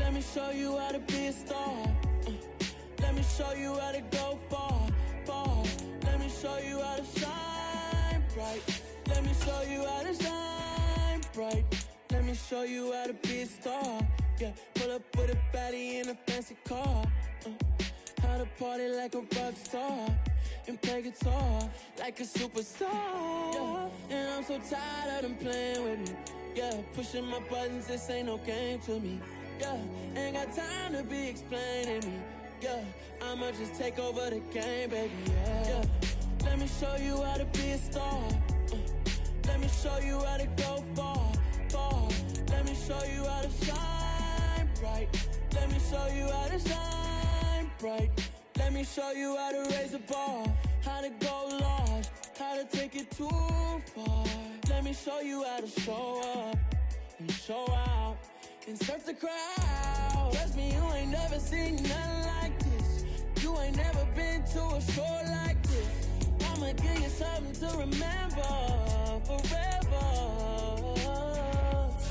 Let me show you how to be a star. Let me show you how to go far, far. Let me show you how to shine bright. Let me show you how to shine bright. Let me show you how to be a star. Yeah, pull up with a baddie in a fancy car. How to party like a rock star and play guitar like a superstar. Yeah, and I'm so tired of them playing with me. Yeah, pushing my buttons, this ain't no game to me. Yeah, ain't got time to be explaining me. Yeah, I'ma just take over the game, baby. Yeah, let me show you how to be a star. Let me show you how to go far, far. Let me show you how to shine bright. Let me show you how to shine bright. Let me show you how to raise a bar, how to go large, how to take it too far. Let me show you how to show up and show out and surf the crowd. Trust me, you ain't never seen nothing like this. You ain't never been to a show like this. I'ma give you something to remember forever.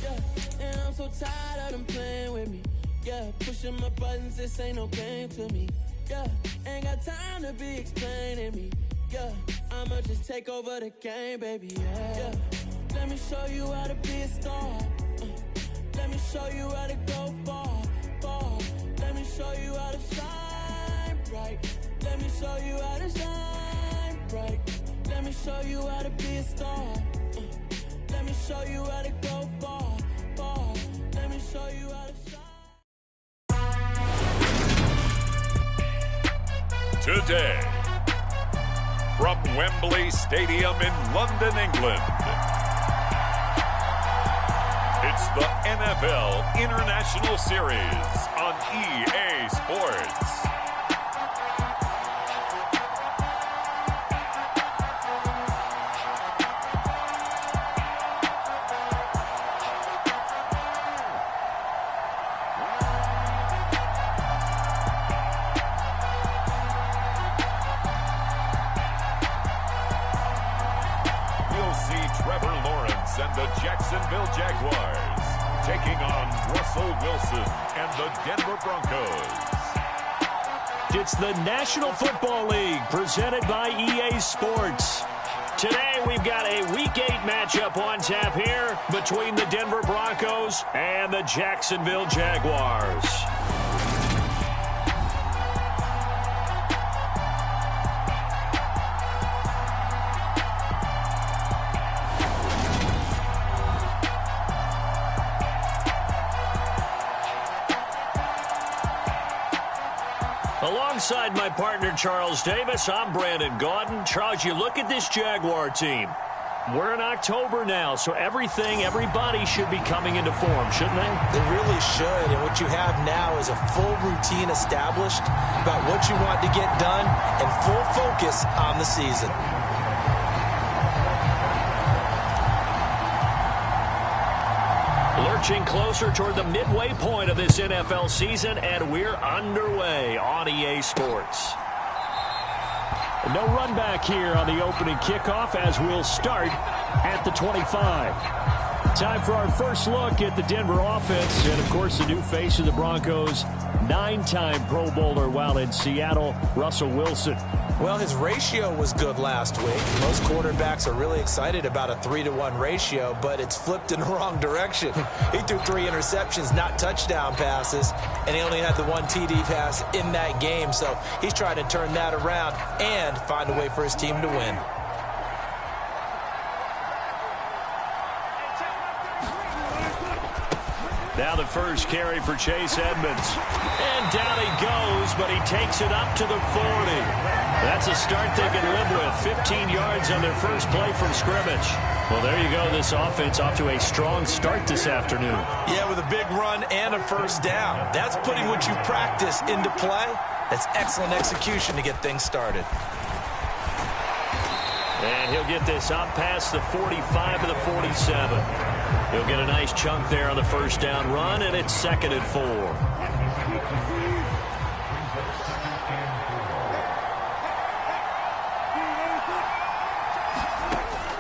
Yeah, and I'm so tired of them playing with me. Yeah, pushing my buttons, this ain't no game to me. Yeah, ain't got time to be explaining me. Yeah, I'ma just take over the game, baby. Yeah, let me show you how to be a star. Let me show you how to go far, far. Let me show you how to shine bright. Let me show you how to shine bright. Let me show you how to be a star. Let me show you how to go far, far. Let me show you how to shine. Today, from Wembley Stadium in London, England, it's the NFL International Series on EA Sports. And the Jacksonville Jaguars taking on Russell Wilson and the Denver Broncos. It's the National Football League presented by EA Sports. Today we've got a Week 8 matchup on tap here between the Denver Broncos and the Jacksonville Jaguars. Alongside my partner, Charles Davis, I'm Brandon Gaudin. Charles, you look at this Jaguar team. We're in October now, so everybody should be coming into form, shouldn't they? They really should, and what you have now is a full routine established about what you want to get done and full focus on the season. Lurching closer toward the midway point of this NFL season, and we're underway on EA Sports. No run back here on the opening kickoff as we'll start at the 25. Time for our first look at the Denver offense, and of course the new face of the Broncos, 9-time Pro Bowler while in Seattle, Russell Wilson. Well, his ratio was good last week. Most quarterbacks are really excited about a 3-to-1 ratio, but it's flipped in the wrong direction. He threw 3 interceptions, not touchdown passes, and he only had the 1 TD pass in that game. So he's trying to turn that around and find a way for his team to win. Now the first carry for Chase Edmonds. And down he goes, but he takes it up to the 40. That's a start they can live with. 15 yards on their first play from scrimmage. Well, there you go. This offense off to a strong start this afternoon. Yeah, with a big run and a first down. That's putting what you practice into play. That's excellent execution to get things started. And he'll get this up past the 45 to the 47. He'll get a nice chunk there on the first down run, and it's 2nd and 4.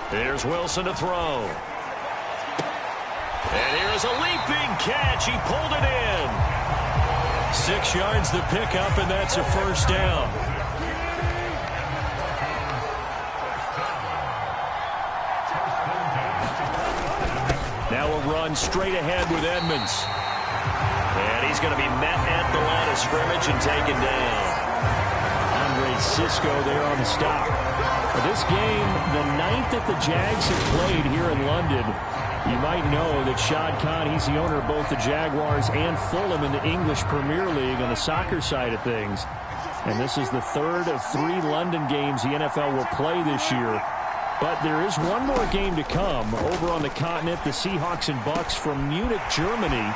Here's Wilson to throw. And here's a leaping catch. He pulled it in. 6 yards the pickup, and that's a first down. Now a run straight ahead with Edmonds. And he's going to be met at the line of scrimmage and taken down. Andre Cisco there on the stop. This game, the 9th that the Jags have played here in London. You might know that Shad Khan, he's the owner of both the Jaguars and Fulham in the English Premier League on the soccer side of things. And this is the 3rd of 3 London games the NFL will play this year. But there is one more game to come over on the continent. The Seahawks and Bucks from Munich, Germany.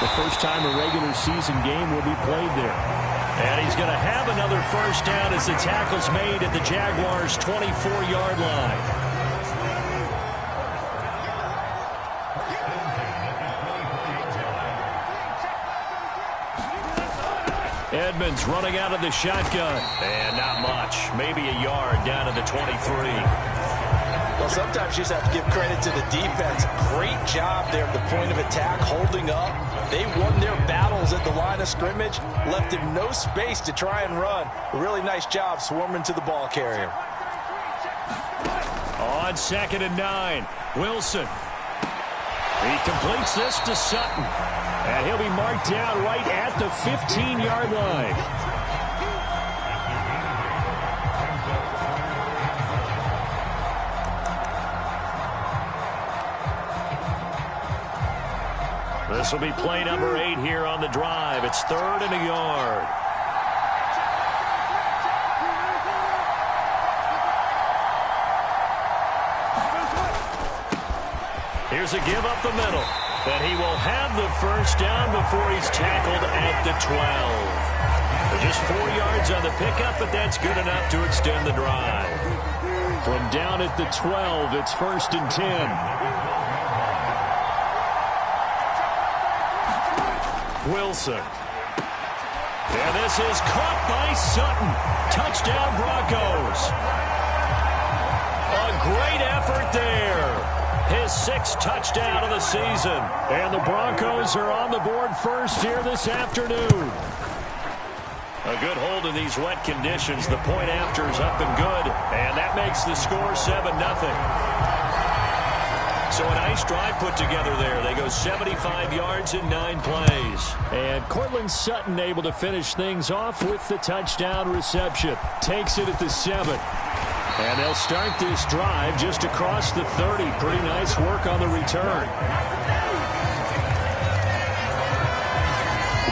The first time a regular season game will be played there. And he's going to have another first down as the tackle's made at the Jaguars' 24-yard line. Edmonds running out of the shotgun. And not much. Maybe a yard down to the 23. Well, sometimes you just have to give credit to the defense. Great job there at the point of attack, holding up. They won their battles at the line of scrimmage, left him no space to try and run. A really nice job swarming to the ball carrier. On 2nd and 9, Wilson. He completes this to Sutton. And he'll be marked down right at the 15-yard line. This will be play number 8 here on the drive. It's 3rd and a yard. Here's a give up the middle. And he will have the first down before he's tackled at the 12. Just 4 yards on the pickup, but that's good enough to extend the drive. From down at the 12, it's 1st and 10. Wilson. And this is caught by Sutton. Touchdown, Broncos. A great effort there. His 6th touchdown of the season. And the Broncos are on the board first here this afternoon. A good hold in these wet conditions. The point after is up and good. And that makes the score 7-0. So a nice drive put together there. They go 75 yards in 9 plays. And Cortland Sutton able to finish things off with the touchdown reception. Takes it at the 7. And they'll start this drive just across the 30. Pretty nice work on the return.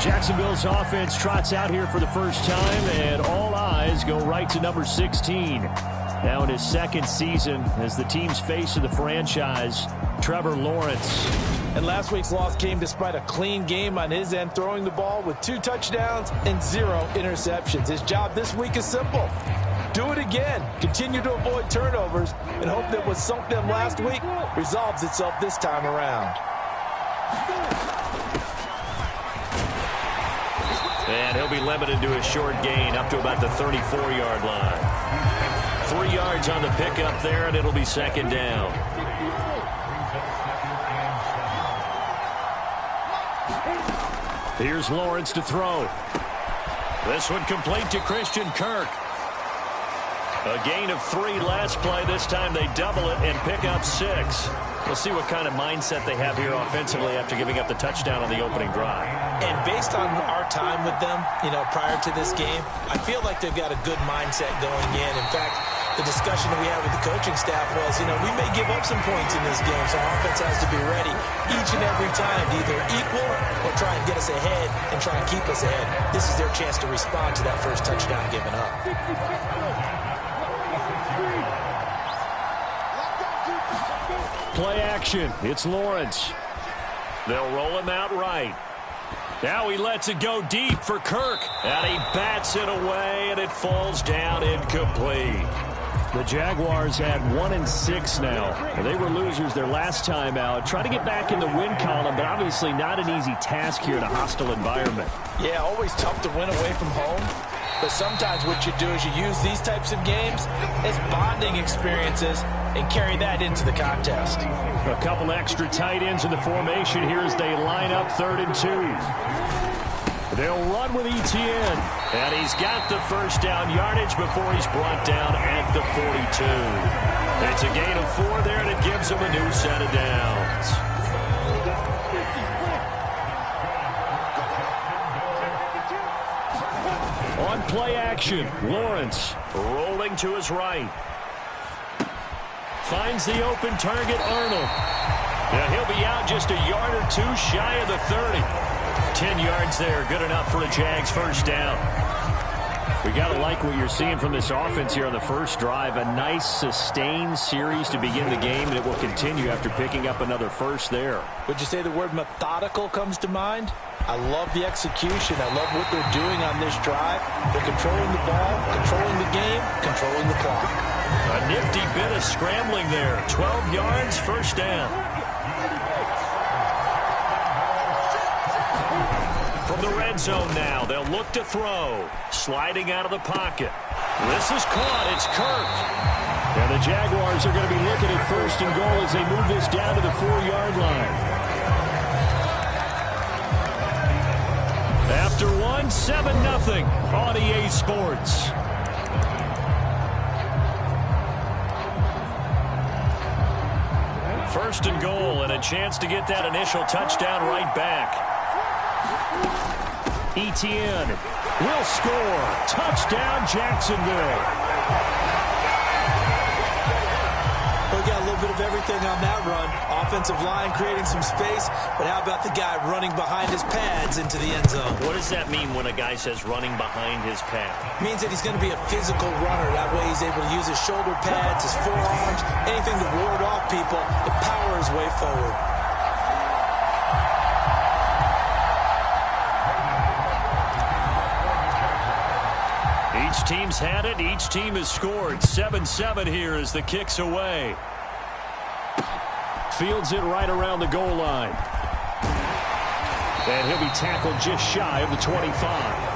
Jacksonville's offense trots out here for the first time, and all eyes go right to number 16. Now in his 2nd season as the team's face of the franchise, Trevor Lawrence. And last week's loss came despite a clean game on his end, throwing the ball with 2 touchdowns and 0 interceptions. His job this week is simple. Do it again. Continue to avoid turnovers and hope that what sunk them last week resolves itself this time around. And he'll be limited to a short gain up to about the 34-yard line. 3 yards on the pickup there, and it'll be 2nd down. Here's Lawrence to throw. This one complete to Christian Kirk. A gain of 3 last play. This time they double it and pick up 6. We'll see what kind of mindset they have here offensively after giving up the touchdown on the opening drive. And based on our time with them, prior to this game, I feel like they've got a good mindset going in. In fact, the discussion that we had with the coaching staff was, we may give up some points in this game, so our offense has to be ready each and every time to either equal or try and get us ahead and try and keep us ahead. This is their chance to respond to that first touchdown given up. Play action. It's Lawrence. They'll roll him out right. Now he lets it go deep for Kirk. And he bats it away, and it falls down incomplete. The Jaguars had 1-6 now. They were losers their last time out. Try to get back in the win column, but obviously not an easy task here in a hostile environment. Yeah, always tough to win away from home. But sometimes what you do is you use these types of games as bonding experiences and carry that into the contest. A couple extra tight ends in the formation here as they line up 3rd and 2. They'll run with Etienne. And he's got the first down yardage before he's brought down at the 42. It's a gain of 4 there, and it gives him a new set of downs. On play action, Lawrence rolling to his right. Finds the open target, Arnold. Now he'll be out just a yard or 2 shy of the 30. 10 yards there, good enough for a Jags first down. We got to like what you're seeing from this offense here on the first drive. A nice, sustained series to begin the game, and it will continue after picking up another first there. Would you say the word methodical comes to mind? I love the execution. I love what they're doing on this drive. They're controlling the ball, controlling the game, controlling the clock. A nifty bit of scrambling there. 12 yards, first down. From the red zone now, they'll look to throw. Sliding out of the pocket. This is caught. It's Kirk. And the Jaguars are going to be looking at first and goal as they move this down to the 4-yard line. After 1, 7-0 on EA Sports. First and goal, and a chance to get that initial touchdown right back. Etienne will score. Touchdown, Jacksonville. We got a little bit of everything on that run. Offensive line creating some space, but how about the guy running behind his pads into the end zone? What does that mean when a guy says running behind his pad? Means that he's going to be a physical runner. That way he's able to use his shoulder pads, his forearms, anything to ward off people, to power his way forward. Each team's had it. Each team has scored. 7-7 here as the kick's away. Fields it right around the goal line. And he'll be tackled just shy of the 25.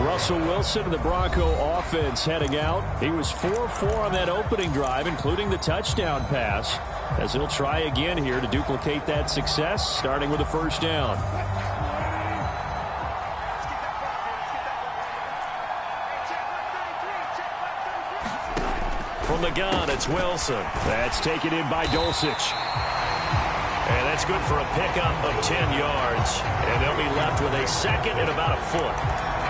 Russell Wilson and the Bronco offense heading out. He was 4-4 on that opening drive, including the touchdown pass, as he'll try again here to duplicate that success, starting with a first down. From the gun, it's Wilson. That's taken in by Dulcich. And that's good for a pickup of 10 yards. And they'll be left with a second and about a foot.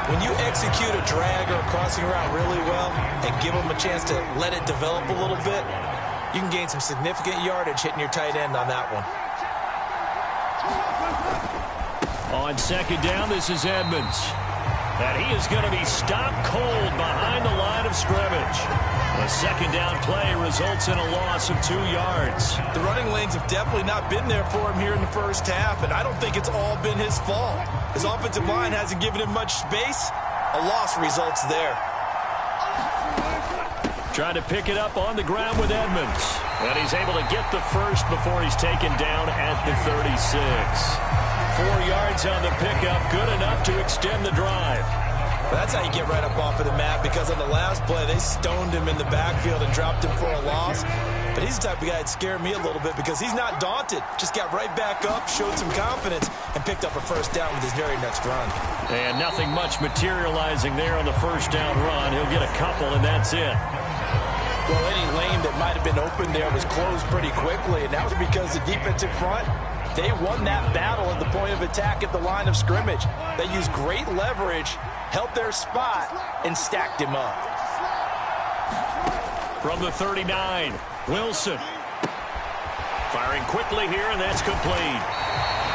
When you execute a drag or a crossing route really well and give them a chance to let it develop a little bit, you can gain some significant yardage hitting your tight end on that one. On second down, this is Edmonds. And he is going to be stopped cold behind the line of scrimmage. A second down play results in a loss of 2 yards. The running lanes have definitely not been there for him here in the first half, and I don't think it's all been his fault. His offensive line hasn't given him much space. A loss results there. Trying to pick it up on the ground with Edmonds. And he's able to get the first before he's taken down at the 36. 4 yards on the pickup, good enough to extend the drive. That's how you get right up off of the mat, because on the last play, they stoned him in the backfield and dropped him for a loss. But he's the type of guy that scared me a little bit because he's not daunted. Just got right back up, showed some confidence, and picked up a first down with his very next run. And nothing much materializing there on the first down run. He'll get a couple, and that's it. Well, any lane that might have been open there was closed pretty quickly, and that was because the defensive front, they won that battle at the point of attack at the line of scrimmage. They used great leverage, held their spot, and stacked him up. From the 39, Wilson. Firing quickly here, and that's complete.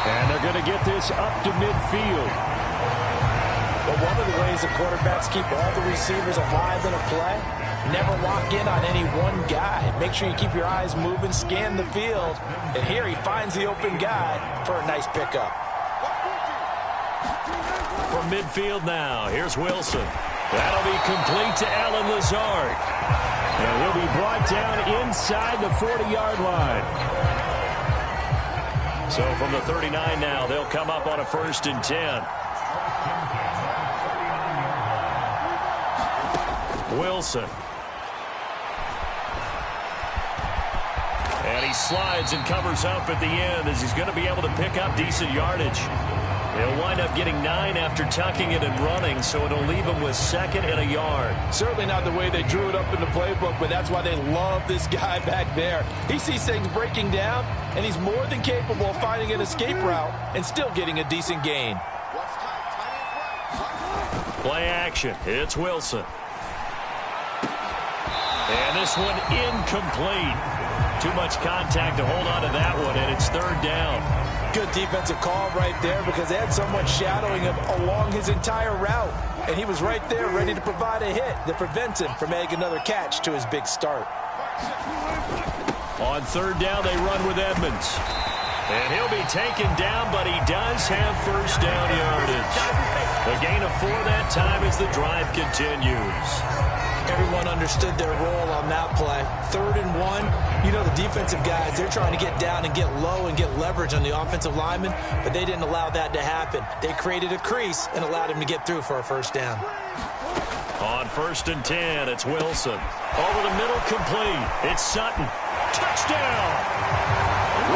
And they're going to get this up to midfield. But one of the ways the quarterbacks keep all the receivers alive in a play, never lock in on any one guy. Make sure you keep your eyes moving, scan the field. And here he finds the open guy for a nice pickup. From midfield now, here's Wilson. That'll be complete to Allen Lazard. And he'll be brought down inside the 40-yard line. So from the 39 now, they'll come up on a 1st and 10. Wilson. And he slides and covers up at the end as he's going to be able to pick up decent yardage. He'll wind up getting 9 after tucking it and running, so it'll leave him with 2nd and a yard. Certainly not the way they drew it up in the playbook, but that's why they love this guy back there. He sees things breaking down, and he's more than capable of finding an escape route and still getting a decent gain. Play action. It's Wilson. And this one incomplete. Too much contact to hold on to that one, and it's 3rd down. Good defensive call right there because they had someone shadowing him along his entire route. And he was right there ready to provide a hit that prevents him from making another catch to his big start. On 3rd down, they run with Edmonds. And he'll be taken down, but he does have 1st down yardage. A gain of 4 that time as the drive continues. Everyone understood their role on that play. 3rd and 1. You know, the defensive guys, they're trying to get down and get low and get leverage on the offensive lineman, but they didn't allow that to happen. They created a crease and allowed him to get through for a 1st down. On 1st and 10, it's Wilson. Over the middle, complete. It's Sutton. Touchdown!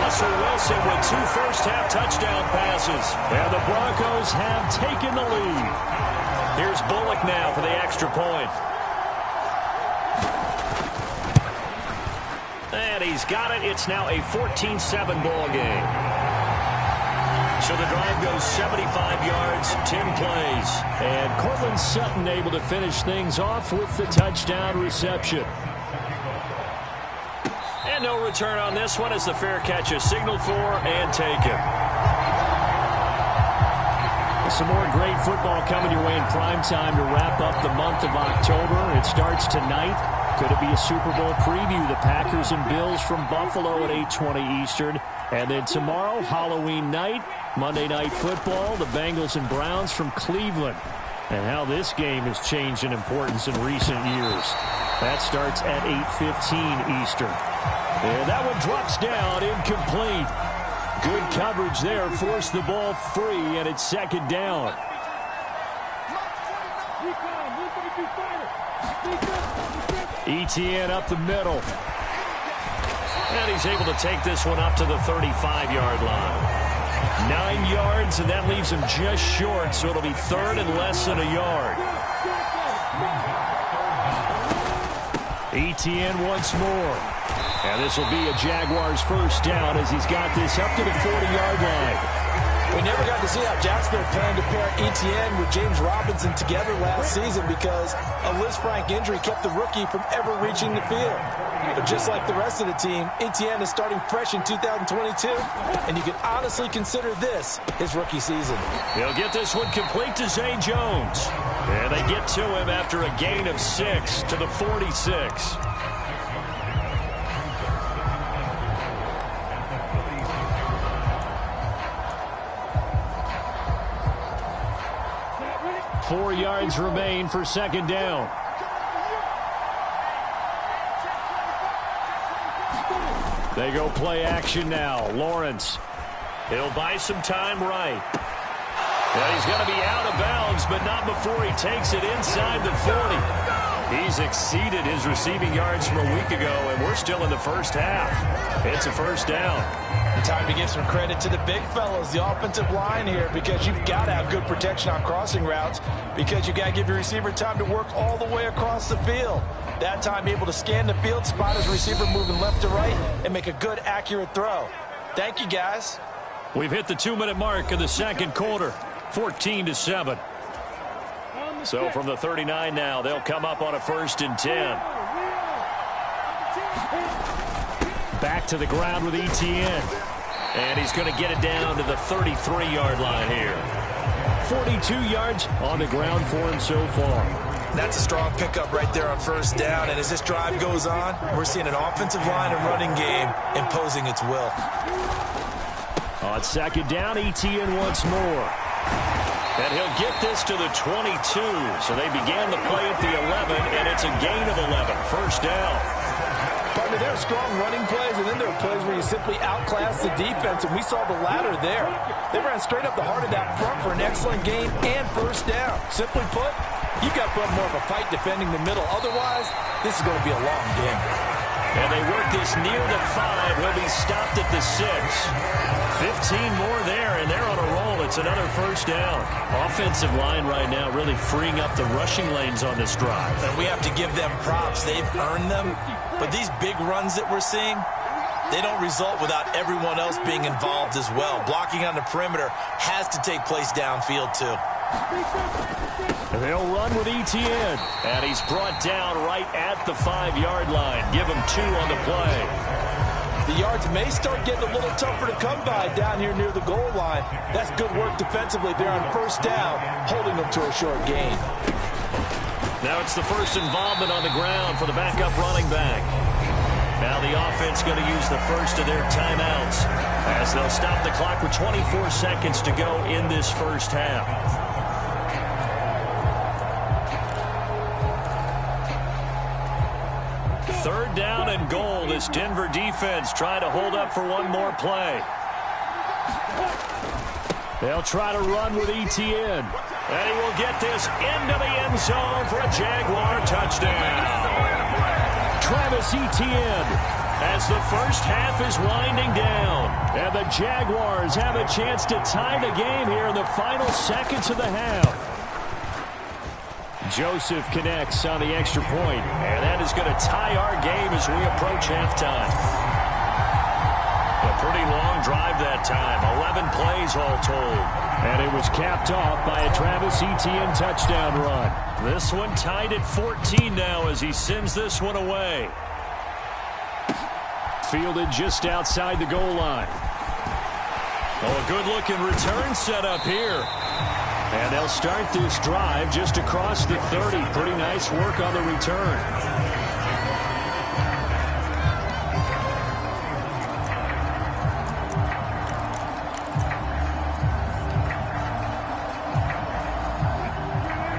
Russell Wilson with 2 first-half touchdown passes. And the Broncos have taken the lead. Here's Bullock now for the extra point. And he's got it. It's now a 14-7 ball game. So the drive goes 75 yards, 10 plays. And Cortland Sutton able to finish things off with the touchdown reception. And no return on this one as the fair catch is signaled for and taken. Some more great football coming your way in prime time to wrap up the month of October. It starts tonight. Could it be a Super Bowl preview? The Packers and Bills from Buffalo at 8:20 Eastern. And then tomorrow, Halloween night, Monday Night Football, the Bengals and Browns from Cleveland. And how this game has changed in importance in recent years. That starts at 8:15 Eastern. And that one drops down, incomplete. Good coverage there, forced the ball free, and it's 2nd down. Etienne up the middle. And he's able to take this one up to the 35-yard line. 9 yards, and that leaves him just short, so it'll be 3rd and less than a yard. Etienne once more. And this will be a Jaguars 1st down as he's got this up to the 40-yard line. We never got to see how Jacksonville planned to pair Etienne with James Robinson together last season because a Lisfranc injury kept the rookie from ever reaching the field. But just like the rest of the team, Etienne is starting fresh in 2022, and you can honestly consider this his rookie season. They'll get this one complete to Zay Jones. And they get to him after a gain of 6 to the 46. Four yards remain for 2nd down. They go play action now. Lawrence. He'll buy some time right. And he's going to be out of bounds, but not before he takes it inside the 40. He's exceeded his receiving yards from a week ago, and we're still in the 1st half. It's a 1st down. Time to give some credit to the big fellas, the offensive line here, because you've got to have good protection on crossing routes because you got to give your receiver time to work all the way across the field. That time able to scan the field, spot his receiver moving left to right, and make a good, accurate throw. Thank you, guys. We've hit the 2-minute mark of the 2nd quarter, 14-7. So from the 39 now, they'll come up on a 1st and 10. Back to the ground with Etienne. And he's going to get it down to the 33-yard line here. 42 yards on the ground for him so far. That's a strong pickup right there on 1st down. And as this drive goes on, we're seeing an offensive line and running game imposing its will. On 2nd down, Etienne once more. And he'll get this to the 22. So they began the play at the 11, and it's a gain of 11. 1st down. Partner, there are strong running plays, and then there are plays where you simply outclass the defense, and we saw the latter there. They ran straight up the heart of that front for an excellent gain and 1st down. Simply put, you've got to put up more of a fight defending the middle. Otherwise, this is going to be a long game. And they work this near the 5. He'll be stopped at the 6. 15 more there, and they're on a roll. It's another first down. Offensive line right now really freeing up the rushing lanes on this drive. And we have to give them props. They've earned them. But these big runs that we're seeing, they don't result without everyone else being involved as well. Blocking on the perimeter has to take place downfield, too. And they'll run with Etienne. And he's brought down right at the 5-yard line. Give him 2 on the play. The yards may start getting a little tougher to come by down here near the goal line. That's good work defensively there on first down, holding them to a short gain. Now it's the first involvement on the ground for the backup running back. Now the offense going to use the first of their timeouts as they'll stop the clock with 24 seconds to go in this first half. Third down and goal. This Denver defense trying to hold up for one more play. They'll try to run with Etienne. And he will get this into the end zone for a Jaguar touchdown. Travis Etienne as the first half is winding down. And the Jaguars have a chance to tie the game here in the final seconds of the half. Joseph connects on the extra point, and that is going to tie our game as we approach halftime. A pretty long drive that time, 11 plays all told. And it was capped off by a Travis Etienne touchdown run. This one tied at 14 now as he sends this one away. Fielded just outside the goal line. Oh, a good-looking return set up here. And they'll start this drive just across the 30. Pretty nice work on the return.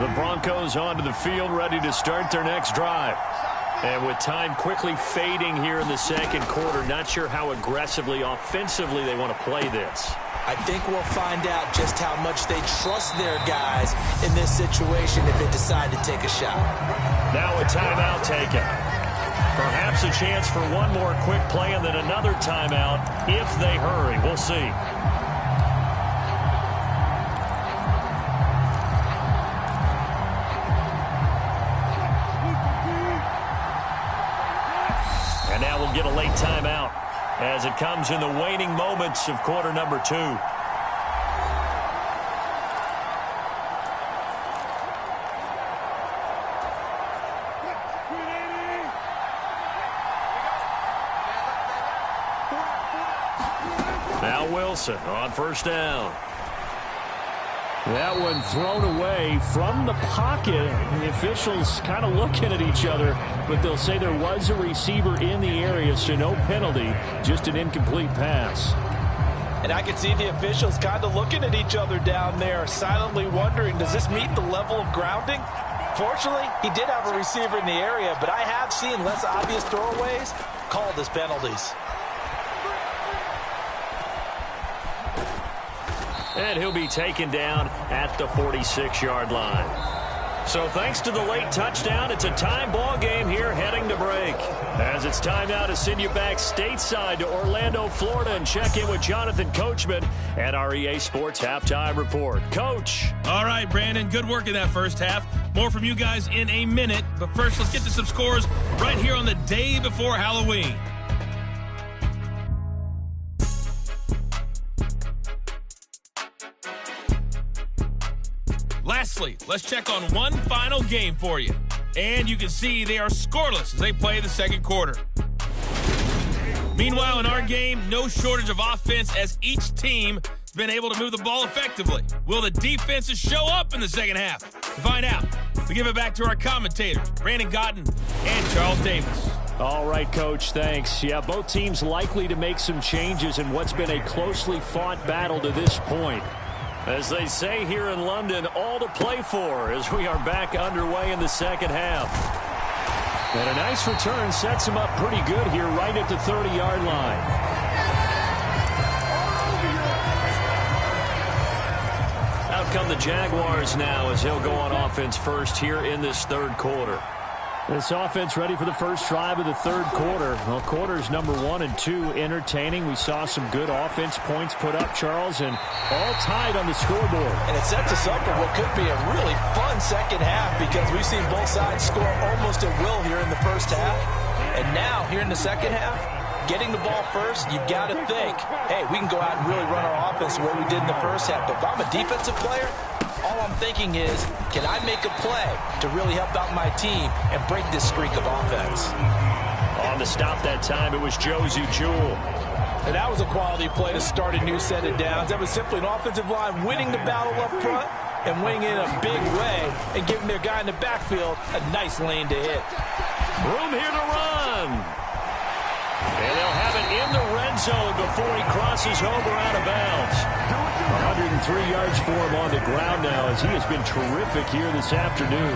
The Broncos onto the field, ready to start their next drive. And with time quickly fading here in the second quarter, not sure how aggressively, offensively they want to play this. I think we'll find out just how much they trust their guys in this situation if they decide to take a shot. Now a timeout taken. Perhaps a chance for one more quick play and then another timeout if they hurry. We'll see. And now we'll get a late timeout as it comes in the waning moments of quarter number 2. Now Wilson on first down. That one thrown away from the pocket. The officials kind of looking at each other, but they'll say there was a receiver in the area, so no penalty, just an incomplete pass. And I can see the officials kind of looking at each other down there, silently wondering, does this meet the level of grounding? Fortunately, he did have a receiver in the area, but I have seen less obvious throwaways called as penalties. And he'll be taken down at the 46-yard line. So thanks to the late touchdown, it's a time ball game here heading to break. As it's time now to send you back stateside to Orlando, Florida, and check in with Jonathan Coachman at our EA Sports Halftime Report. Coach. All right, Brandon, good work in that first half. More from you guys in a minute. But first, let's get to some scores right here on the day before Halloween. Lastly, let's check on one final game for you. And you can see they are scoreless as they play the second quarter. Meanwhile, in our game, no shortage of offense as each team has been able to move the ball effectively. Will the defenses show up in the second half? To find out, we give it back to our commentators, Brandon Gotten and Charles Davis. All right, Coach, thanks. Yeah, both teams likely to make some changes in what's been a closely fought battle to this point. As they say here in London, all to play for as we are back underway in the second half. And a nice return sets him up pretty good here right at the 30-yard line. Out come the Jaguars now as he'll go on offense first here in this third quarter. This offense ready for the first drive of the third quarter. Well, quarters number 1 and 2 entertaining. We saw some good offense points put up, Charles, and all tied on the scoreboard. And it sets us up for what could be a really fun second half because we've seen both sides score almost at will here in the first half. And now, here in the second half, getting the ball first, you've got to think, hey, we can go out and really run our offense the way we did in the first half. But if I'm a defensive player, all I'm thinking is, can I make a play to really help out my team and break this streak of offense? On the stop that time, it was Josie Jewell. And that was a quality play to start a new set of downs. That was simply an offensive line winning the battle up front and winning in a big way and giving their guy in the backfield a nice lane to hit. Room here to run. And they'll have it in the red zone before he crosses over out of bounds. 103 yards for him on the ground now as he has been terrific here this afternoon.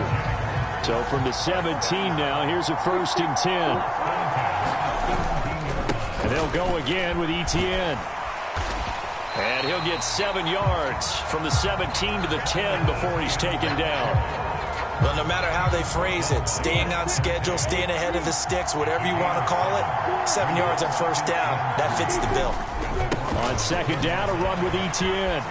So from the 17 now, here's a 1st and 10. And they'll go again with Etienne. And he'll get 7 yards from the 17 to the 10 before he's taken down. Well, no matter how they phrase it, staying on schedule, staying ahead of the sticks, whatever you want to call it, 7 yards on first down, that fits the bill. On second down, a run with Etienne.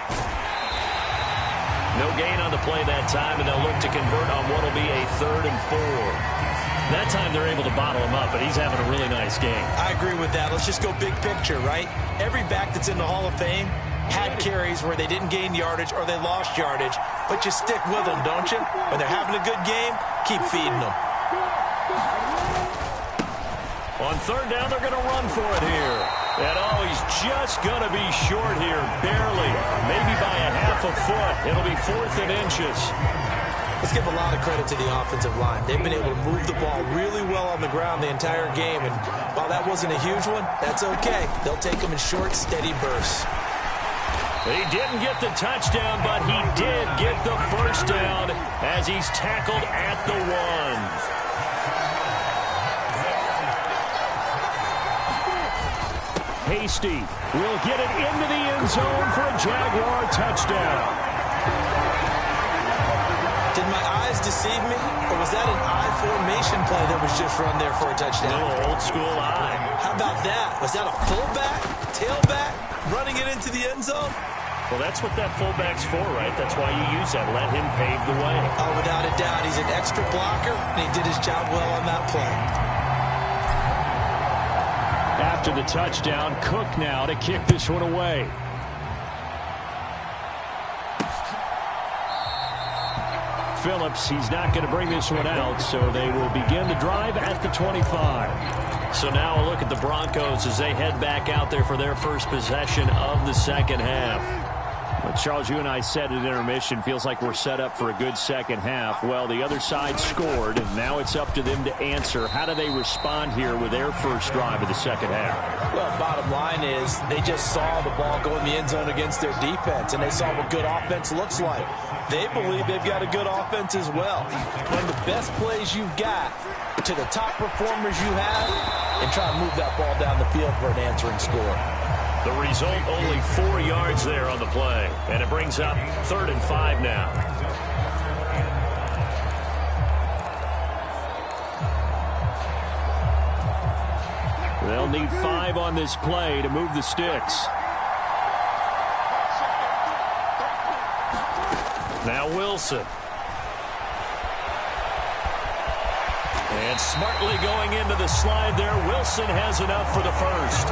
No gain on the play that time, and they'll look to convert on what will be a 3rd and 4. That time they're able to bottle him up, but he's having a really nice game. I agree with that. Let's just go big picture, right? Every back that's in the Hall of Fame had carries where they didn't gain yardage or they lost yardage, but you stick with them, don't you? When they're having a good game, keep feeding them. On third down, they're going to run for it here. And he's just going to be short here, barely, maybe by a half a foot. It'll be 4th and inches. Let's give a lot of credit to the offensive line. They've been able to move the ball really well on the ground the entire game, and while that wasn't a huge one, that's okay. They'll take them in short, steady bursts. He didn't get the touchdown, but he did get the first down as he's tackled at the 1. Hasty will get it into the end zone for a Jaguar touchdown. Did my eyes deceive me, or was that an I formation play that was just run there for a touchdown? A little old school eye. How about that? Was that a fullback, tailback, running it into the end zone? Well, that's what that fullback's for, right? That's why you use that. Let him pave the way. Oh, without a doubt. He's an extra blocker, and he did his job well on that play. After the touchdown, Cook now to kick this one away. Phillips, he's not going to bring this one out, so they will begin the drive at the 25. So now a look at the Broncos as they head back out there for their first possession of the second half. Well, Charles, you and I said at intermission, feels like we're set up for a good second half. Well, the other side scored, and now it's up to them to answer. How do they respond here with their first drive of the second half? Well, bottom line is they just saw the ball go in the end zone against their defense, and they saw what good offense looks like. They believe they've got a good offense as well. One of the best plays you've got to the top performers you have, and try to move that ball down the field for an answering score. The result, only 4 yards there on the play. And it brings up 3rd and 5 now. They'll need 5 on this play to move the sticks. Now Wilson. And smartly going into the slide there. Wilson has enough for the first.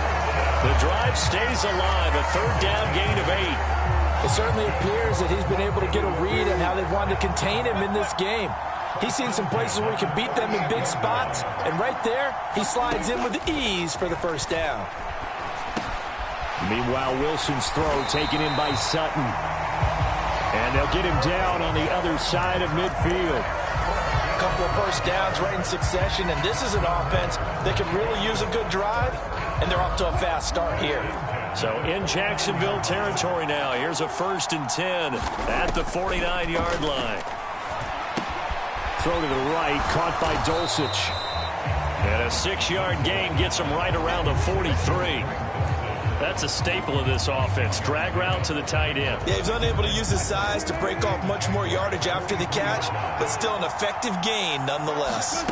The drive stays alive. A 3rd down gain of 8. It certainly appears that he's been able to get a read on how they've wanted to contain him in this game. He's seen some places where he can beat them in big spots. And right there, he slides in with ease for the first down. Meanwhile, Wilson's throw taken in by Sutton. And they'll get him down on the other side of midfield. A couple of first downs right in succession, and this is an offense that can really use a good drive, and they're off to a fast start here. So in Jacksonville territory now, here's a 1st and 10 at the 49-yard line. Throw to the right, caught by Dulcich. And a 6-yard gain gets him right around the 43. That's a staple of this offense. Drag route to the tight end. Yeah, he's unable to use his size to break off much more yardage after the catch, but still an effective gain nonetheless.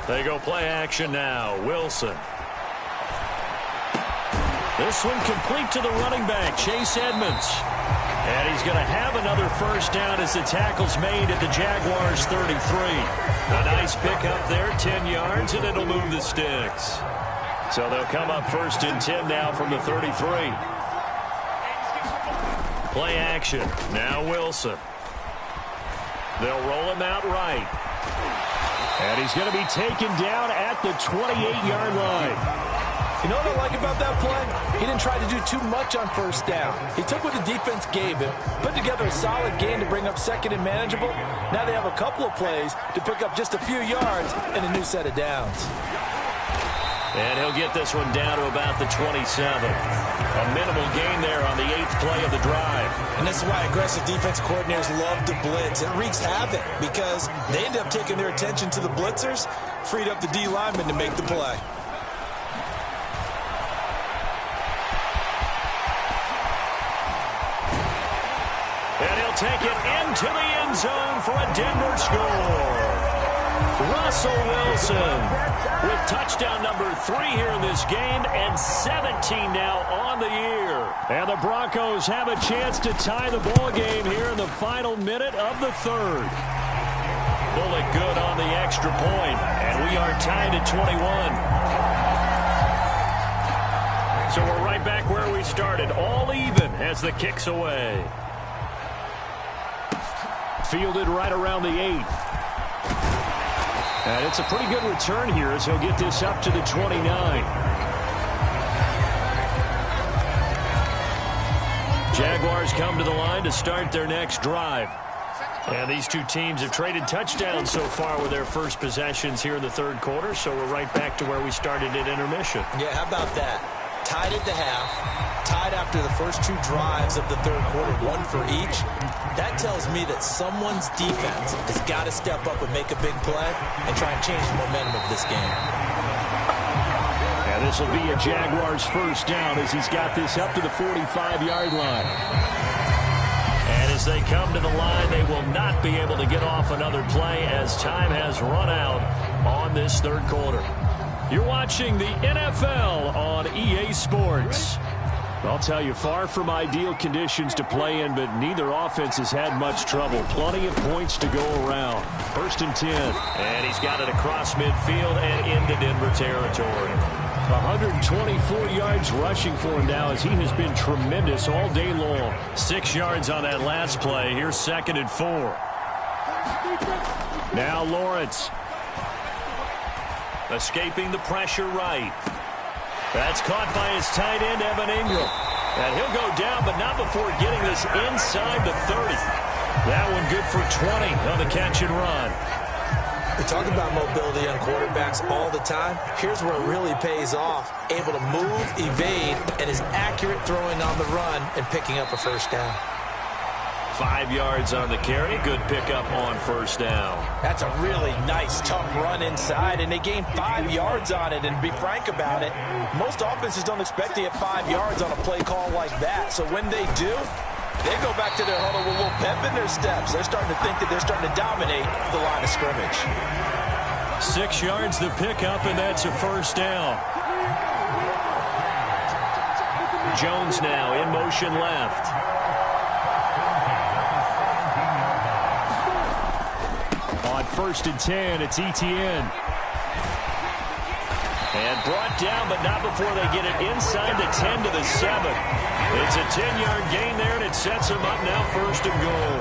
They go play action now. Wilson. This one complete to the running back, Chase Edmonds. And he's going to have another first down as the tackle's made at the Jaguars 33. A nice pickup there, 10 yards, and it'll move the sticks. So they'll come up first and 10 now from the 33. Play action. Now Wilson. They'll roll him out right. And he's going to be taken down at the 28-yard line. You know what I like about that play? He didn't try to do too much on first down. He took what the defense gave him, put together a solid game to bring up second and manageable. Now they have a couple of plays to pick up just a few yards and a new set of downs. And he'll get this one down to about the 27. A minimal gain there on the 8th play of the drive. And this is why aggressive defense coordinators love to blitz. It wreaks havoc because they end up taking their attention to the blitzers, freed up the D lineman to make the play. And he'll take it into the end zone for a Denver score. Russell Wilson with touchdown number 3 here in this game and 17 now on the year. And the Broncos have a chance to tie the ball game here in the final minute of the 3rd. Bullet good on the extra point, and we are tied at 21. So we're right back where we started, all even as the kick's away. Fielded right around the 8. And it's a pretty good return here as he'll get this up to the 29. Jaguars come to the line to start their next drive. And these two teams have traded touchdowns so far with their first possessions here in the 3rd quarter, so we're right back to where we started at intermission. Yeah, how about that? Tied at the half, tied after the first 2 drives of the 3rd quarter, 1 for each. That tells me that someone's defense has got to step up and make a big play and try and change the momentum of this game. And this will be a Jaguars first down as he's got this up to the 45-yard line. And as they come to the line, they will not be able to get off another play as time has run out on this 3rd quarter. You're watching the NFL on EA Sports. I'll tell you, far from ideal conditions to play in, but neither offense has had much trouble. Plenty of points to go around. 1st and 10. And he's got it across midfield and into Denver territory. 124 yards rushing for him now as he has been tremendous all day long. 6 yards on that last play. Here's 2nd and 4. Now Lawrence. Escaping the pressure right. That's caught by his tight end, Evan Ingram. And he'll go down, but not before getting this inside the 30. That one good for 20 on the catch and run. We talk about mobility on quarterbacks all the time. Here's where it really pays off. Able to move, evade, and is accurate throwing on the run and picking up a first down. 5 yards on the carry. Good pickup on first down. That's a really nice, tough run inside, and they gained 5 yards on it. And to be frank about it, most offenses don't expect to get 5 yards on a play call like that. So when they do, they go back to their huddle with a little pep in their steps. They're starting to think that they're starting to dominate the line of scrimmage. 6 yards the pickup, and that's a first down. Jones now in motion left. On 1st and 10, it's Etienne. And brought down, but not before they get it inside the 10 to the 7. It's a 10-yard gain there, and it sets them up now 1st and goal.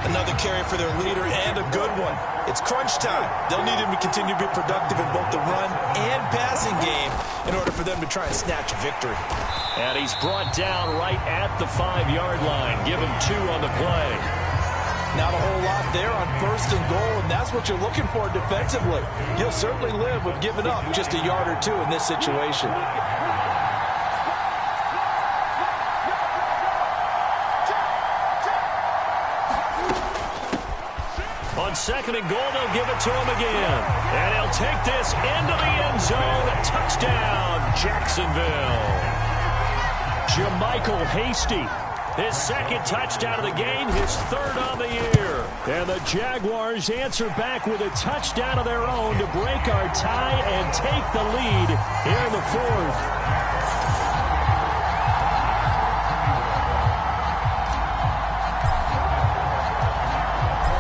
Another carry for their leader, and a good one. It's crunch time. They'll need him to continue to be productive in both the run and passing game in order for them to try and snatch a victory. And he's brought down right at the 5-yard line. Give him 2 on the play. Not a whole lot there on 1st and goal, and that's what you're looking for defensively. You'll certainly live with giving up just a yard or 2 in this situation. On 2nd and goal, they'll give it to him again. And he'll take this into the end zone. Touchdown, Jacksonville. Jermichael Hasty. His second touchdown of the game, his third on the year. And the Jaguars answer back with a touchdown of their own to break our tie and take the lead here in the fourth.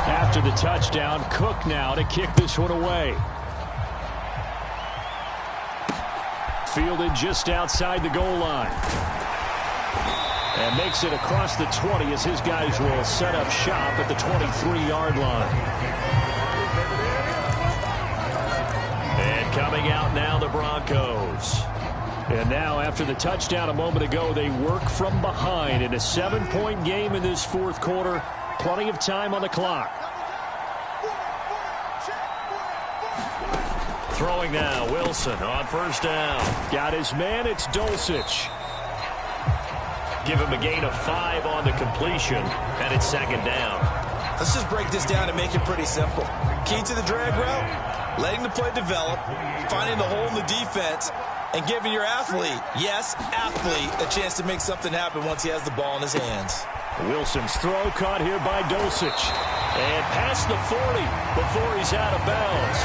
After the touchdown, Cook now to kick this one away. Fielded just outside the goal line. And makes it across the 20 as his guys will set up shop at the 23-yard line. And coming out now, the Broncos. And now, after the touchdown a moment ago, they work from behind in a 7-point game in this fourth quarter. Plenty of time on the clock. Throwing now, Wilson on first down. Got his man, it's Dulcich. Give him a gain of 5 on the completion, and it's second down. Let's just break this down and make it pretty simple. Key to the drag route, letting the play develop, finding the hole in the defense, and giving your athlete, yes, athlete, a chance to make something happen once he has the ball in his hands. Wilson's throw caught here by Dulcich. And past the 40 before he's out of bounds.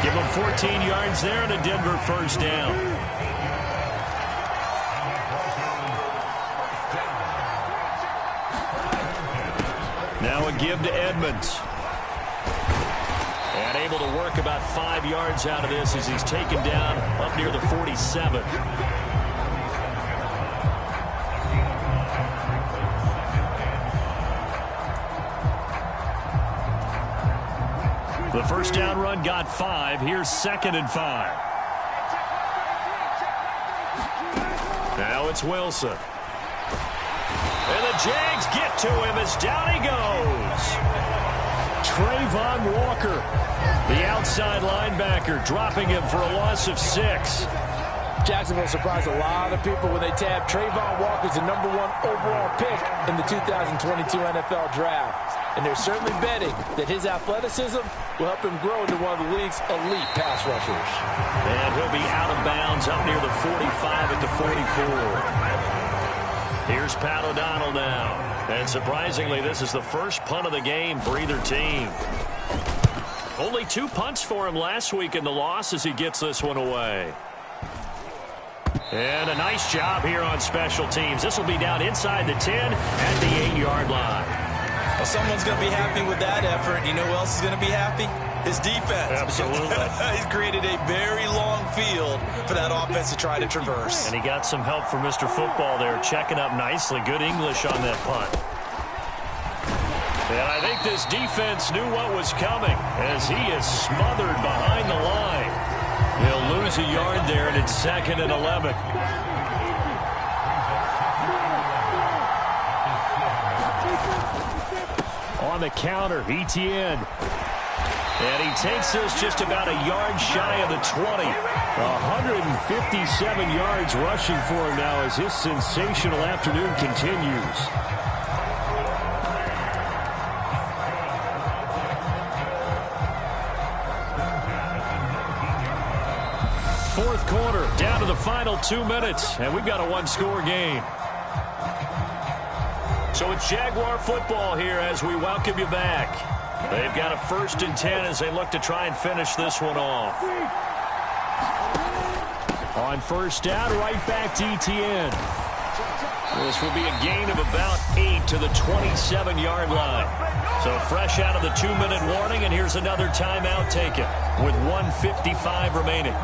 Give him 14 yards there and a Denver first down. Now a give to Edmonds. And able to work about 5 yards out of this as he's taken down up near the 47. The first down run got 5. Here's 2nd and 5. Now it's Wilson. And the Jags get to him as down he goes. Trayvon Walker, the outside linebacker, dropping him for a loss of 6. Jacksonville surprised a lot of people when they tabbed Trayvon Walker as the #1 overall pick in the 2022 NFL Draft. And they're certainly betting that his athleticism will help him grow into one of the league's elite pass rushers. And he'll be out of bounds up near the 45 at the 44. Here's Pat O'Donnell now. And surprisingly, this is the first punt of the game for either team. Only 2 punts for him last week in the loss as he gets this one away. And a nice job here on special teams. This will be down inside the 10 at the 8-yard line. Well, someone's going to be happy with that effort. You know who else is going to be happy? His defense. Absolutely. He's created a very long field for that offense to try to traverse. And he got some help from Mr. Football there, checking up nicely. Good English on that punt. And I think this defense knew what was coming as he is smothered behind the line. He'll lose a yard there, and it's 2nd and 11. On the counter, Etienne. And he takes this just about a yard shy of the 20. 157 yards rushing for him now as his sensational afternoon continues. Fourth quarter, down to the final 2 minutes, and we've got a one-score game. So it's Jaguar football here as we welcome you back. They've got a 1st and 10 as they look to try and finish this one off. On first down, right back to Etienne. This will be a gain of about 8 to the 27-yard line. So fresh out of the 2-minute warning, and here's another timeout taken with 1:55 remaining.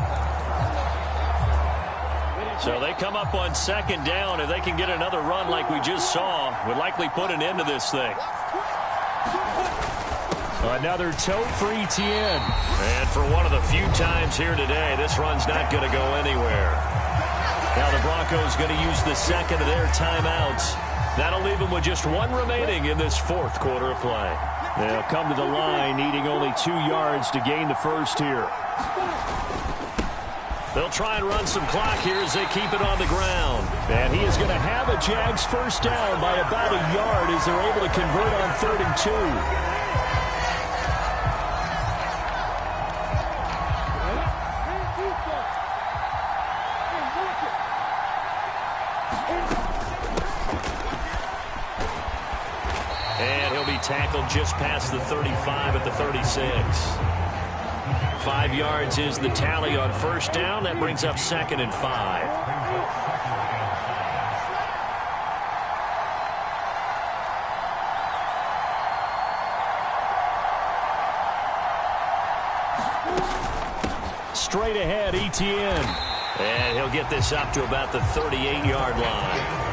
So they come up on 2nd down. If they can get another run like we just saw, would likely put an end to this thing. Another tote for Etienne. And for one of the few times here today, this run's not going to go anywhere. Now the Broncos going to use the 2nd of their timeouts. That'll leave them with just 1 remaining in this fourth quarter of play. They'll come to the line needing only 2 yards to gain the first here. They'll try and run some clock here as they keep it on the ground. And he is going to have a Jags first down by about a yard as they're able to convert on 3rd and 2. tackled just past the 35 at the 36. 5 yards is the tally on first down. That brings up 2nd and 5. Straight ahead, Etienne. And he'll get this up to about the 38-yard line.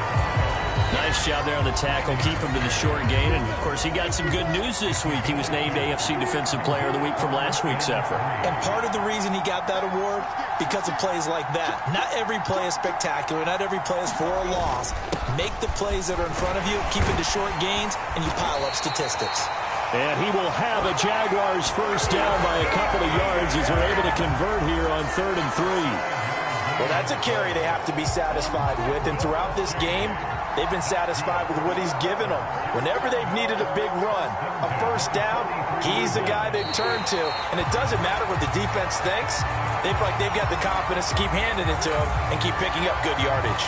Nice job there on the tackle. Keep him to the short gain. And, of course, he got some good news this week. He was named AFC Defensive Player of the Week from last week's effort. And part of the reason he got that award, because of plays like that. Not every play is spectacular. Not every play is for a loss. Make the plays that are in front of you, keep it to short gains, and you pile up statistics. And he will have a Jaguars first down by a couple of yards as they're able to convert here on 3rd and 3. Well, that's a carry they have to be satisfied with. And throughout this game, they've been satisfied with what he's given them. Whenever they've needed a big run, a first down, he's the guy they've turned to. And it doesn't matter what the defense thinks. They feel like they've got the confidence to keep handing it to him and keep picking up good yardage.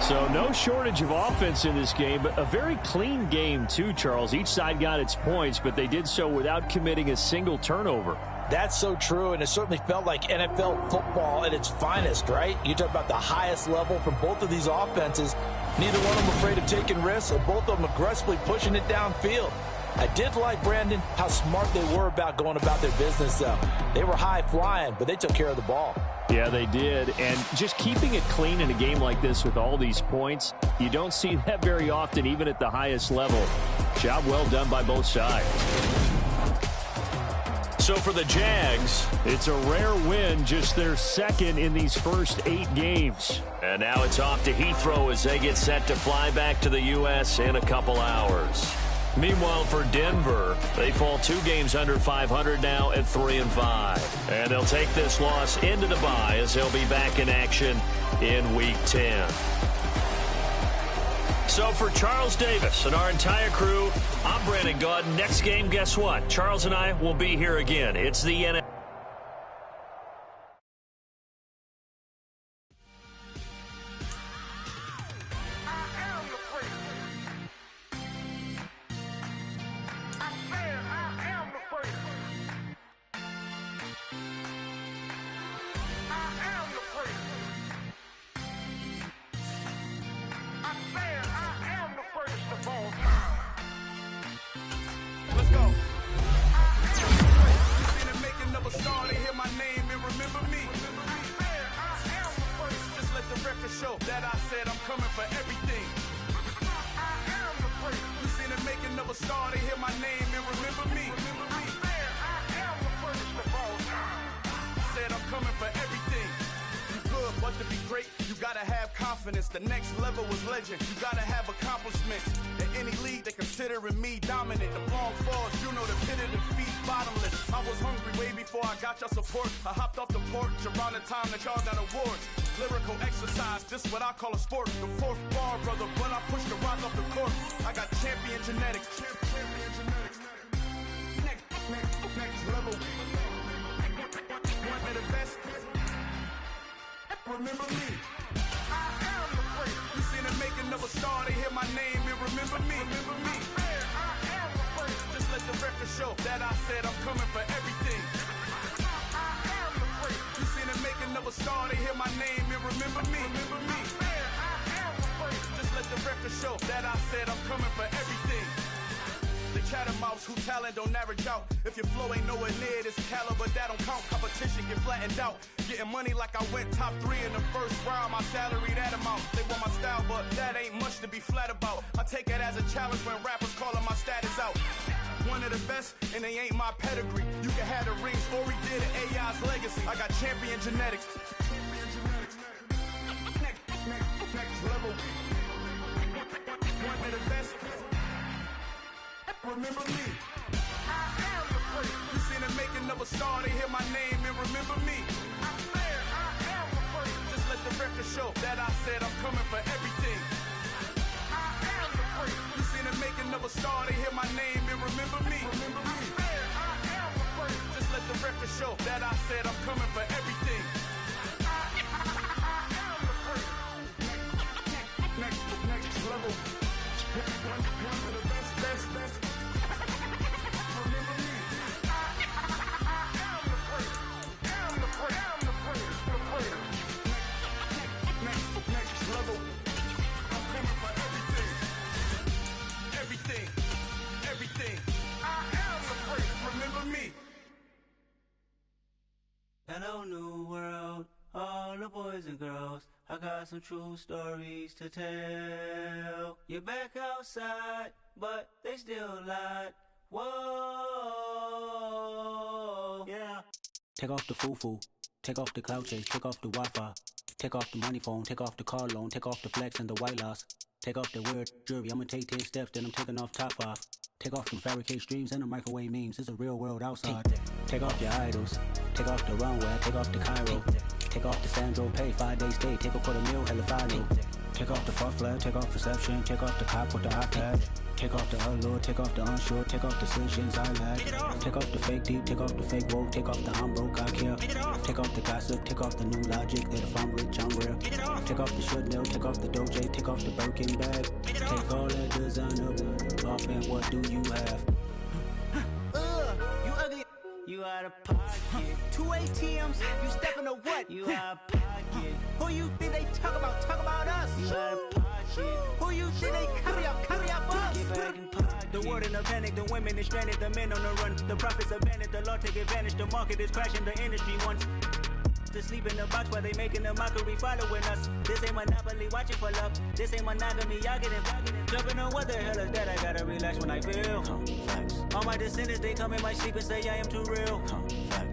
So no shortage of offense in this game, but a very clean game too, Charles. Each side got its points, but they did so without committing a single turnover. That's so true, and it certainly felt like NFL football at its finest, right? You talk about the highest level from both of these offenses. Neither one of them afraid of taking risks, and both of them aggressively pushing it downfield. I did like, Brandon, how smart they were about going about their business, though. They were high-flying, but they took care of the ball. Yeah, they did. And just keeping it clean in a game like this with all these points, you don't see that very often, even at the highest level. Job well done by both sides. So for the Jags, it's a rare win, just their second in these first 8 games. And now it's off to Heathrow as they get set to fly back to the U.S. in a couple hours. Meanwhile, for Denver, they fall 2 games under 500 now at 3-5. And they'll take this loss into the bye as they'll be back in action in Week 10. So for Charles Davis and our entire crew, I'm Brandon Gaudin. Next game, guess what? Charles and I will be here again. It's the NFL. The next level was legend. You gotta have accomplishments. In any league, they considering me dominant. The long falls, you know the pit of defeat, bottomless. I was hungry way before I got your support. I hopped off the porch around the time that y'all got awards. Lyrical exercise, this what I call a sport. The 4th bar, brother, when I push the rock off the court. I got champion genetics. Next level. One of the best. Remember me. You seen the making of a star, they hear my name and remember me. Just let the record show that I said I'm coming for everything. You seen the making of a star, they hear my name and remember me. Just let the record show that I said I'm coming for everything. The chattermouths who talent don't average out. If your flow ain't nowhere near this caliber, that don't count. Competition get flattened out. Getting money like I went top 3 in the first round. My salary that amount. They want my style, but that ain't much to be flat about. I take it as a challenge when rappers calling my status out. One of the best, and they ain't my pedigree. You can have the rings, or we did it, AI's legacy. I got champion genetics. Next level. One of the best. Remember me. You seen the making of a star, they hear my name and remember me. Just let the record show that I said I'm coming for everything. You seen the making of a star, they hear my name and remember me. Just let the record show that I said I'm coming for everything. Next level. One of the best. Remember me. I'm the great. Next level. I'm coming for everything. I am the great. Remember me. Hello, new world, all the boys and girls. I got some true stories to tell. You're back outside, but they still lied. Whoa, yeah. Take off the foo-foo, take off the cloud chase, take off the Wi-Fi, take off the money phone, take off the car loan, take off the flex and the white loss. Take off the weird jewelry, I'ma take 10 steps, then I'm taking off top 5. Take off them fabricate streams and the microwave memes, it's a real world outside. Take off your idols, take off the runway, take off the Cairo. Take off the Sandro pay, 5 days stay, take a $250,000, hella final. Take off the fuck flag, take off perception, take off the cop with the iPad. Take off the allure, take off the unsure, take off decisions I lack. Take off the fake deep, take off the fake woke, take off the I'm broke, I care. Take off the gossip, take off the new logic, that if I'm rich, I'm real. Take off the should know, take off the Doge, take off the Birkin bag. Take all that designer off and what do you have? You ugly. You out of pocket. 2 ATMs, you stepping to what? You out of pocket. Who you think they talk about? Talk about us. You out of pocket. Who you think they carry up for us? Get back in pocket. The world in a panic, the women is stranded, the men on the run. The profits abandoned, the law take advantage. The market is crashing, the industry wants to sleep in the box while they making a mockery following us. This ain't monopoly, watching for love. This ain't monogamy, y'all getting jumping on what the hell is that? I gotta relax when I feel. All my descendants, they come in my sleep and say I am too real.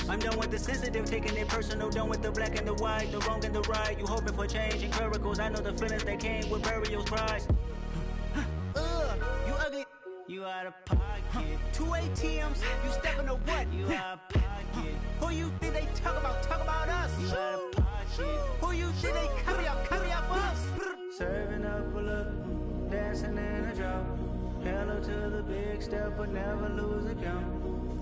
I'm done with the sensitive, taking it personal. Done with the black and the white, the wrong and the right. You hoping for change and miracles. I know the feelings that came with burials, cries. You ugly. You out of pocket. 2 ATMs, you stepping to what? You out of pocket. Who you think they talk about? Talk about us. You out of pocket. Who you think they carry up for us? Serving up a look, dancing in a drop. Hello to the big step, but never lose a count.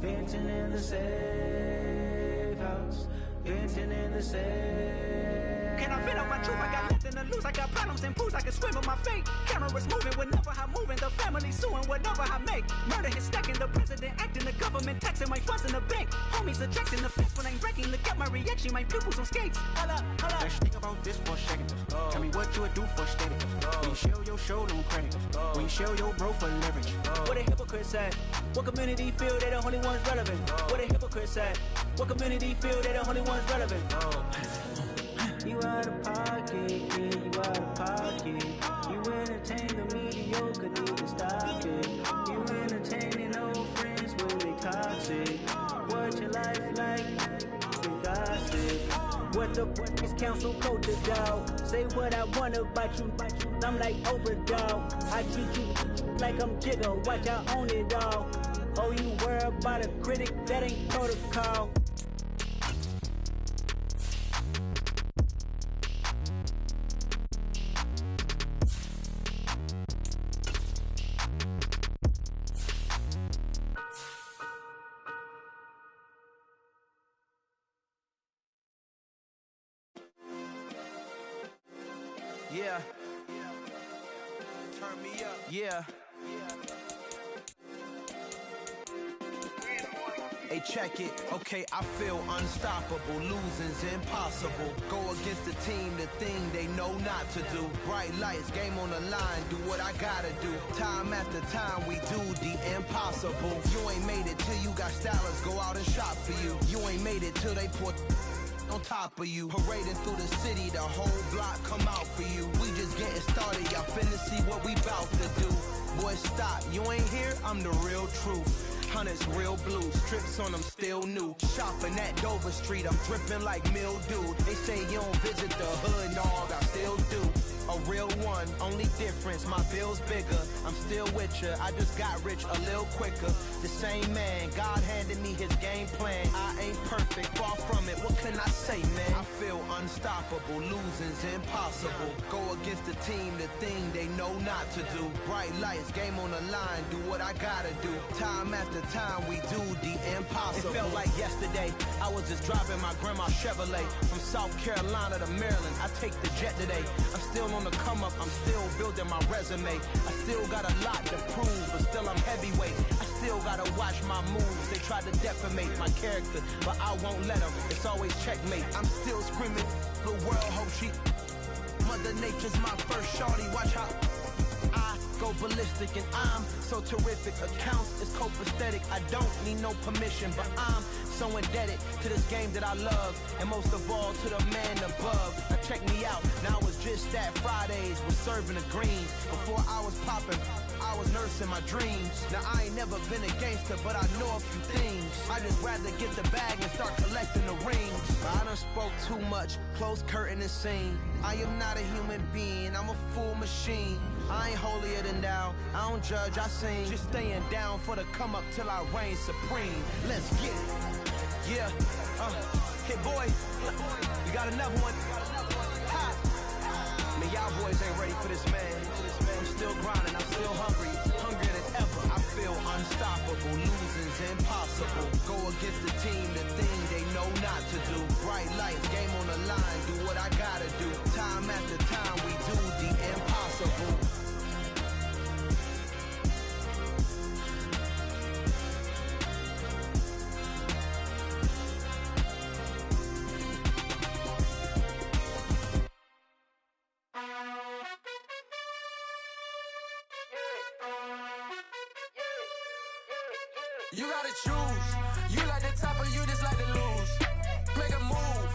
Venting in the safe house. Venting in the safe. Can I fit up my truth? I got nothing to lose. I got problems and pools. I can swim with my fate. Cameras moving whenever I'm moving. The family suing whatever I make. Murder is stacking. The president acting. The government taxing my funds in the bank. Homies ejecting the fence when I'm breaking. Look at my reaction. My pupils on skates. Hold up. Let's think about this for a second. Tell me what you would do for steady. When you show your show, no credit. When you show your bro for leverage. What a hypocrite said. What community feel they the only ones relevant? What a hypocrite said. What community feel they the only ones relevant? You out of pocket, yeah, you out of pocket. You entertain the mediocre, need to stop it. You entertaining old friends when they toxic. What your life like? The gossip. What the is council code to dog? Say what I want about you, I'm like overdog. I treat you like I'm Jigga, watch I own it all. Oh, you worry about a critic, that ain't protocol. Yeah. Turn me up. Yeah. Hey, check it. Okay, I feel unstoppable. Losing's impossible. Go against the team, the thing they know not to do. Bright lights, game on the line. Do what I gotta do. Time after time, we do the impossible. You ain't made it till you got stylers go out and shop for you. You ain't made it till they put on top of you. Parading through the city, the whole block come out for you. We just getting started, y'all finna see what we bout to do. Boy, stop, you ain't here, I'm the real truth. Hunters real blue, strips on them still new. Shopping at Dover Street, I'm dripping like mildew. They say you don't visit the hood, dog, I still do. A real one, only difference, my bill's bigger. I'm still with ya, I just got rich a little quicker. The same man, God handed me his game plan. I ain't perfect, far from it, what can I say, man? I feel unstoppable, losing's impossible. Go against the team, the thing they know not to do. Bright lights, game on the line, do what I gotta do. Time after time, we do the impossible. It felt like yesterday, I was just driving my grandma's Chevrolet. From South Carolina to Maryland, I take the jet today. I'm still on the come up, I'm still building my resume. I still got a lot to prove, but still I'm heavyweight. I still gotta watch my moves. They try to defamate my character, but I won't let them. It's always checkmate. I'm still screaming, the world hope she. Mother Nature's my first shorty. Watch how I go ballistic, and I'm so terrific. Accounts is copacetic. I don't need no permission, but I'm so indebted to this game that I love, and most of all to the man above. Now check me out. Now it's just that Fridays was serving the greens. Before I was popping, I was nursing my dreams. Now I ain't never been a gangster, but I know a few things. I just rather get the bag and start collecting the rings. I done spoke too much, close curtain and scene. I am not a human being, I'm a full machine. I ain't holier than thou, I don't judge, I sing. Just staying down for the come up till I reign supreme. Let's get it. Yeah, hit boy, we got another one. Ha! Man, y'all boys ain't ready for this, man. I'm still grinding, I'm still hungry, hungrier than ever. I feel unstoppable, losing's impossible. Go against the team, the thing they know not to do. Bright lights, game on the line, do what I gotta do. Time after time, we do the impossible. You gotta choose. You like the top or you just like to lose. Make a move.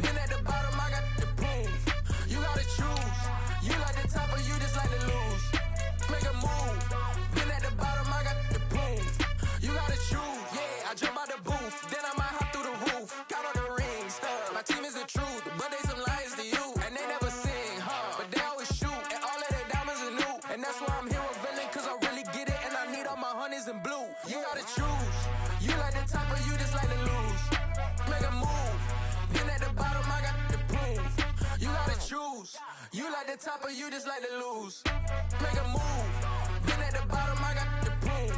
Been at the bottom, I got the proof. You gotta choose. You like the top or you just like to lose. Make a move. Been at the bottom, I got the proof. You gotta choose. Yeah, I jump out the booth. Then I might hop through the roof. Count on the rings. My team is the truth, but they some liars to you. And they never sing, but they always shoot. And all of their diamonds are new. And that's why I'm here with villain, cause I really get it. And I need all my honeys in blue. You gotta choose. You like the top or you just like to lose. Make a move. Been at the bottom, I got the proof. You gotta choose. You like the top or you just like to lose. Make a move. Been at the bottom, I got the proof.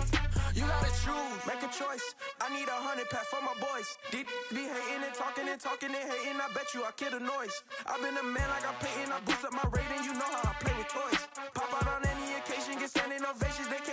You gotta choose. Make a choice. I need 100 pack for my boys. Deep be hating and talking and talking and hating. I bet you I kill the noise. I've been a man like I'm painting. I boost up my rating. You know how I play with toys. Pop out on any occasion, get standing ovations. They can't